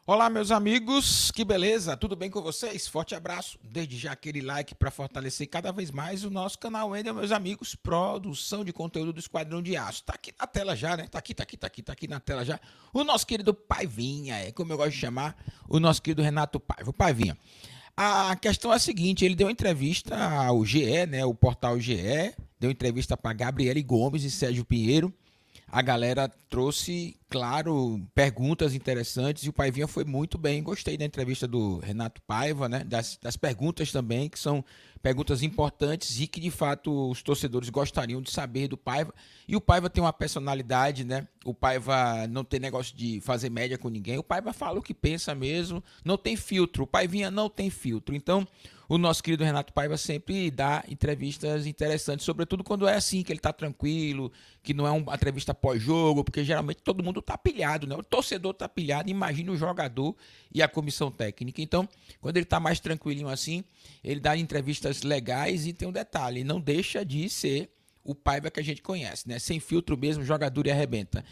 Olá, meus amigos, que beleza? Tudo bem com vocês? Forte abraço. Desde já aquele like para fortalecer cada vez mais o nosso canal Wendel, meus amigos, produção de conteúdo do Esquadrão de Aço. Tá aqui na tela já, né? Tá aqui na tela já. O nosso querido Paivinha, como eu gosto de chamar, o nosso querido Renato Paiva. O Paivinha. A questão é a seguinte, ele deu entrevista ao GE, né? O portal GE, deu entrevista para Gabriele Gomes e Sérgio Pinheiro. A galera trouxe, claro, perguntas interessantes e o Paivinha foi muito bem. Gostei da entrevista do Renato Paiva, né? Das perguntas também, que são perguntas importantes e que de fato os torcedores gostariam de saber do Paiva. E o Paiva tem uma personalidade, né? O Paiva não tem negócio de fazer média com ninguém. O Paiva fala o que pensa mesmo, não tem filtro. O Paivinha não tem filtro. Então, o nosso querido Renato Paiva sempre dá entrevistas interessantes, sobretudo quando é assim, que ele está tranquilo, que não é uma entrevista pós-jogo, porque geralmente todo mundo está pilhado, né? O torcedor está pilhado, imagina o jogador e a comissão técnica. Então, quando ele está mais tranquilinho assim, ele dá entrevistas legais e tem um detalhe, não deixa de ser o Paiva que a gente conhece, né? Sem filtro mesmo, jogador e arrebenta.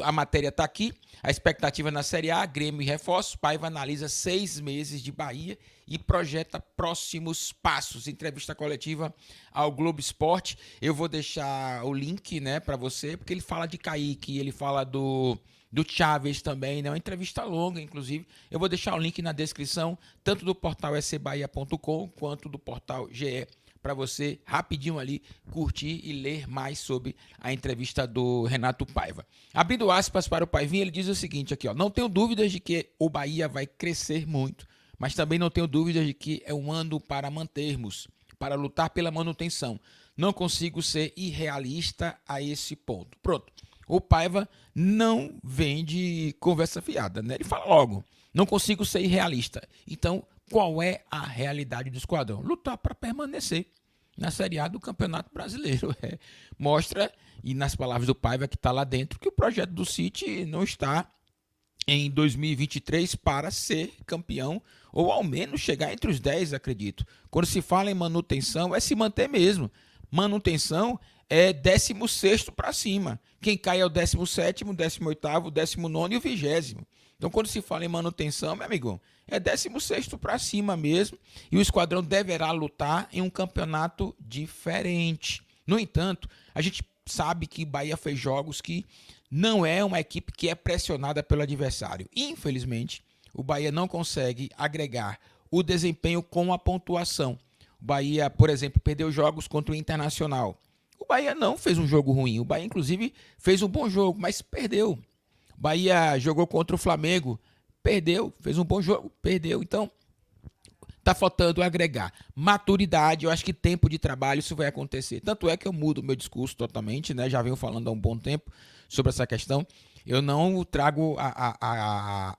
A matéria está aqui, a expectativa na Série A, Grêmio e reforços. Paiva analisa 6 meses de Bahia e projeta próximos passos. Entrevista coletiva ao Globo Esporte. Eu vou deixar o link, né, para você, porque ele fala de Kaique, ele fala do Chaves também, né? Uma entrevista longa, inclusive. Eu vou deixar o link na descrição, tanto do portal scbahia.com quanto do portal GE, para você rapidinho ali curtir e ler mais sobre a entrevista do Renato Paiva. Abrindo aspas para o Paivinha, ele diz o seguinte aqui, ó: não tenho dúvidas de que o Bahia vai crescer muito, mas também não tenho dúvidas de que é um ano para mantermos, para lutar pela manutenção. Não consigo ser irrealista a esse ponto. Pronto. O Paiva não vem de conversa fiada, né? Ele fala logo: não consigo ser irrealista. Então, qual é a realidade do esquadrão? Lutar para permanecer na Série A do Campeonato Brasileiro. Mostra, e nas palavras do Paiva que está lá dentro, que o projeto do City não está em 2023 para ser campeão, ou ao menos chegar entre os 10, acredito. Quando se fala em manutenção, é se manter mesmo. Manutenção é 16º para cima. Quem cai é o 17º, 18º, 19º e o 20º. Então, quando se fala em manutenção, meu amigo, é 16º para cima mesmo, e o esquadrão deverá lutar em um campeonato diferente. No entanto, a gente sabe que Bahia fez jogos que não é uma equipe que é pressionada pelo adversário. Infelizmente, o Bahia não consegue agregar o desempenho com a pontuação. O Bahia, por exemplo, perdeu jogos contra o Internacional. O Bahia não fez um jogo ruim. O Bahia, inclusive, fez um bom jogo, mas perdeu. O Bahia jogou contra o Flamengo, perdeu. Fez um bom jogo, perdeu. Então, tá faltando agregar maturidade. Eu acho que tempo de trabalho isso vai acontecer. Tanto é que eu mudo o meu discurso totalmente, né? Já venho falando há um bom tempo sobre essa questão. Eu não trago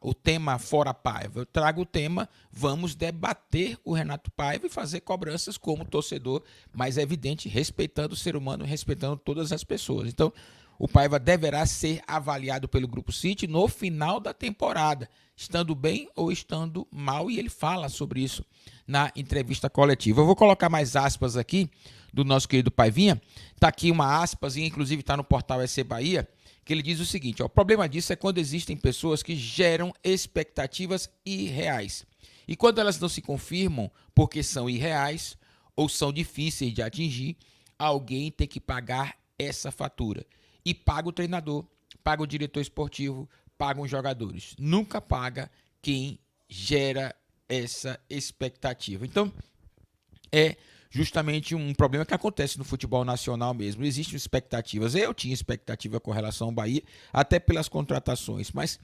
o tema fora Paiva, eu trago o tema vamos debater o Renato Paiva e fazer cobranças como torcedor, mas é evidente, respeitando o ser humano, respeitando todas as pessoas. Então, o Paiva deverá ser avaliado pelo Grupo City no final da temporada, estando bem ou estando mal, e ele fala sobre isso na entrevista coletiva. Eu vou colocar mais aspas aqui do nosso querido Paivinha. Está aqui uma aspas, e inclusive está no portal SC Bahia, que ele diz o seguinte: ó, o problema disso é quando existem pessoas que geram expectativas irreais. E quando elas não se confirmam porque são irreais ou são difíceis de atingir, alguém tem que pagar essa fatura. E paga o treinador, paga o diretor esportivo, paga os jogadores. Nunca paga quem gera essa expectativa. Então, é justamente um problema que acontece no futebol nacional mesmo. Existem expectativas. Eu tinha expectativa com relação ao Bahia, até pelas contratações, mas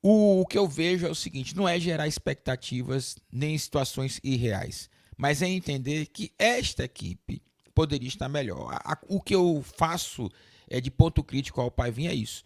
o que eu vejo é o seguinte: não é gerar expectativas nem situações irreais, mas é entender que esta equipe poderia estar melhor. O que eu faço de ponto crítico ao Paivinha é isso.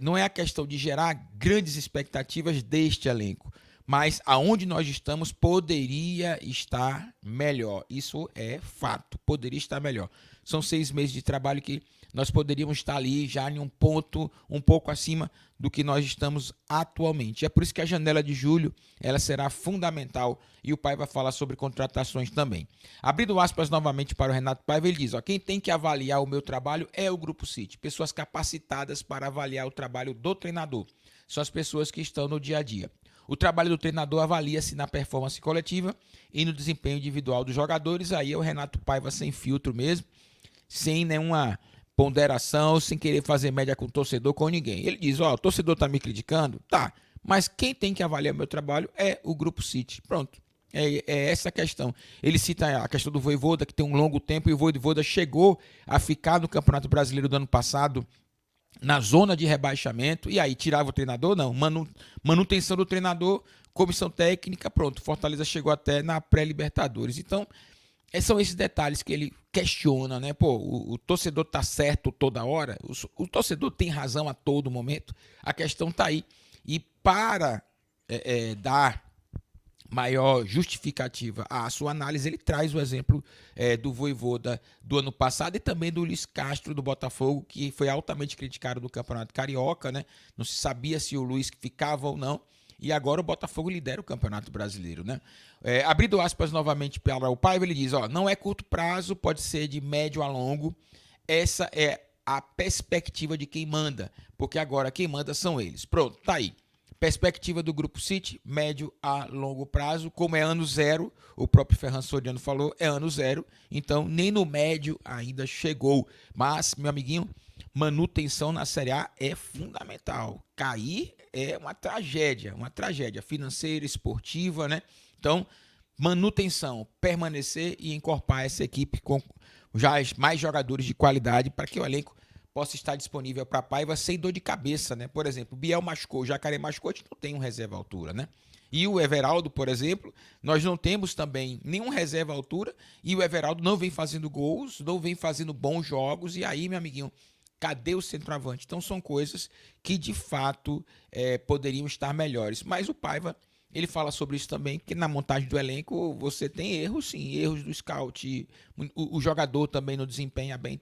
Não é a questão de gerar grandes expectativas deste elenco, mas aonde nós estamos poderia estar melhor. Isso é fato, poderia estar melhor. São 6 meses de trabalho que nós poderíamos estar ali já em um ponto um pouco acima do que nós estamos atualmente. É por isso que a janela de julho ela será fundamental, e o Paiva fala sobre contratações também. Abrindo aspas novamente para o Renato Paiva, ele diz: ó, quem tem que avaliar o meu trabalho é o Grupo City, pessoas capacitadas para avaliar o trabalho do treinador. são as pessoas que estão no dia a dia. O trabalho do treinador avalia-se na performance coletiva e no desempenho individual dos jogadores. Aí é o Renato Paiva sem filtro mesmo, sem nenhuma ponderação, sem querer fazer média com o torcedor, com ninguém. Ele diz, o torcedor tá me criticando? Tá, mas quem tem que avaliar meu trabalho é o Grupo City. Pronto, é essa a questão. Ele cita a questão do Vojvoda, que tem um longo tempo, e o Vojvoda chegou a ficar no Campeonato Brasileiro do ano passado na zona de rebaixamento, e aí tirava o treinador? Não, manutenção do treinador, comissão técnica, pronto, Fortaleza chegou até na pré-Libertadores. Então, são esses detalhes que ele questiona, né? Pô, o torcedor tá certo toda hora, o torcedor tem razão a todo momento, a questão tá aí. E para dar maior justificativa à sua análise, ele traz o exemplo do Vojvoda do ano passado e também do Luiz Castro do Botafogo, que foi altamente criticado no Campeonato Carioca, né? Não se sabia se o Luiz ficava ou não, e agora o Botafogo lidera o Campeonato Brasileiro, né? Abrindo aspas novamente para o Paiva, ele diz, não é curto prazo, pode ser de médio a longo, essa é a perspectiva de quem manda, porque agora quem manda são eles. Pronto, tá aí. Perspectiva do Grupo City, médio a longo prazo, como é ano zero, o próprio Ferran Soriano falou, é ano zero, então nem no médio ainda chegou. Mas, meu amiguinho, manutenção na Série A é fundamental. Cair é uma tragédia financeira, esportiva, né? Então, manutenção, permanecer e encorpar essa equipe com já mais jogadores de qualidade para que o elenco possa estar disponível para Paiva sem dor de cabeça, né? Por exemplo, o Biel machucou, o Jacaré machucou, a gente não tem um reserva à altura, né? E o Everaldo, por exemplo, nós não temos também nenhum reserva à altura e o Everaldo não vem fazendo gols, não vem fazendo bons jogos, e aí, meu amiguinho, cadê o centroavante? Então são coisas que de fato poderiam estar melhores. Mas o Paiva, ele fala sobre isso também, que na montagem do elenco você tem erros, sim, erros do scout, o jogador também não desempenha bem,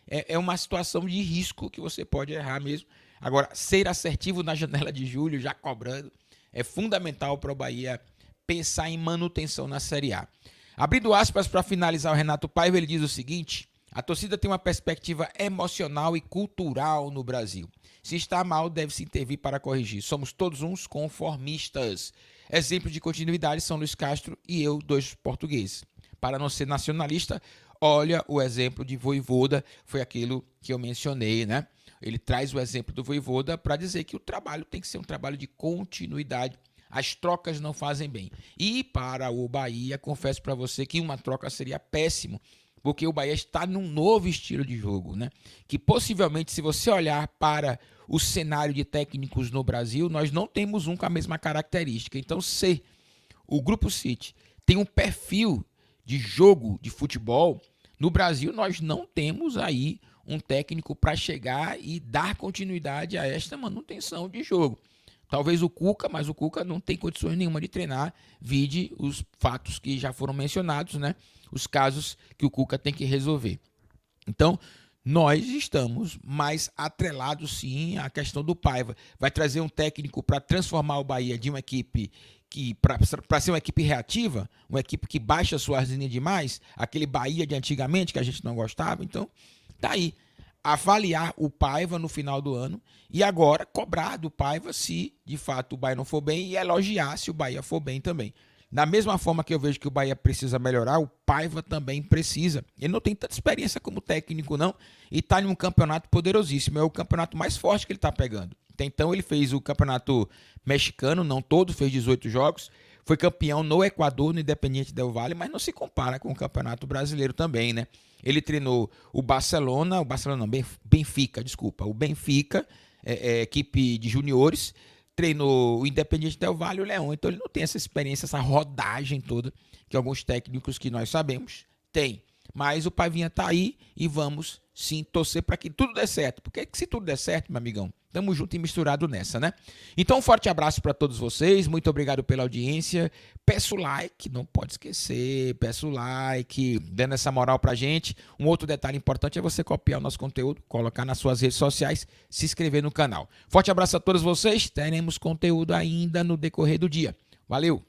é uma situação de risco que você pode errar mesmo. Agora, ser assertivo na janela de julho, já cobrando, é fundamental para o Bahia pensar em manutenção na Série A. Abrindo aspas para finalizar o Renato Paiva, ele diz o seguinte: a torcida tem uma perspectiva emocional e cultural no Brasil. Se está mal, deve-se intervir para corrigir. Somos todos uns conformistas. Exemplo de continuidade são Luiz Castro e eu, dois portugueses. Para não ser nacionalista, olha o exemplo de Vojvoda, foi aquilo que eu mencionei, né? Ele traz o exemplo do Vojvoda para dizer que o trabalho tem que ser um trabalho de continuidade. As trocas não fazem bem. E para o Bahia, confesso para você que uma troca seria péssimo, porque o Bahia está num novo estilo de jogo, né? Que possivelmente, se você olhar para o cenário de técnicos no Brasil, nós não temos um com a mesma característica. Então, se o Grupo City tem um perfil de jogo de futebol, no Brasil nós não temos aí um técnico para chegar e dar continuidade a esta manutenção de jogo. Talvez o Cuca, mas o Cuca não tem condições nenhuma de treinar, vide os fatos que já foram mencionados, né? Os casos que o Cuca tem que resolver. Então, nós estamos mais atrelados, sim, à questão do Paiva. Vai trazer um técnico para transformar o Bahia de uma equipe que, para ser uma equipe reativa, uma equipe que baixa suas linhas demais, aquele Bahia de antigamente que a gente não gostava. Então, tá aí. Avaliar o Paiva no final do ano e agora cobrar do Paiva se de fato o Bahia não for bem e elogiar se o Bahia for bem também. Da mesma forma que eu vejo que o Bahia precisa melhorar, o Paiva também precisa. Ele não tem tanta experiência como técnico não e está em um campeonato poderosíssimo, é o campeonato mais forte que ele está pegando. Então ele fez o campeonato mexicano, não todo, fez 18 jogos, foi campeão no Equador, no Independiente del Valle, mas não se compara com o campeonato brasileiro também, né? Ele treinou o Benfica, equipe de juniores, treinou o Independiente del Valle e o Leão, então ele não tem essa experiência, essa rodagem toda que alguns técnicos que nós sabemos têm. Mas o Paivinha tá aí e vamos sim torcer para que tudo dê certo, porque se tudo der certo, meu amigão, tamo junto e misturado nessa, né? Então, um forte abraço para todos vocês, muito obrigado pela audiência, peço like, não pode esquecer, peço like, dando essa moral pra gente. Um outro detalhe importante é você copiar o nosso conteúdo, colocar nas suas redes sociais, se inscrever no canal. Forte abraço a todos vocês, teremos conteúdo ainda no decorrer do dia. Valeu!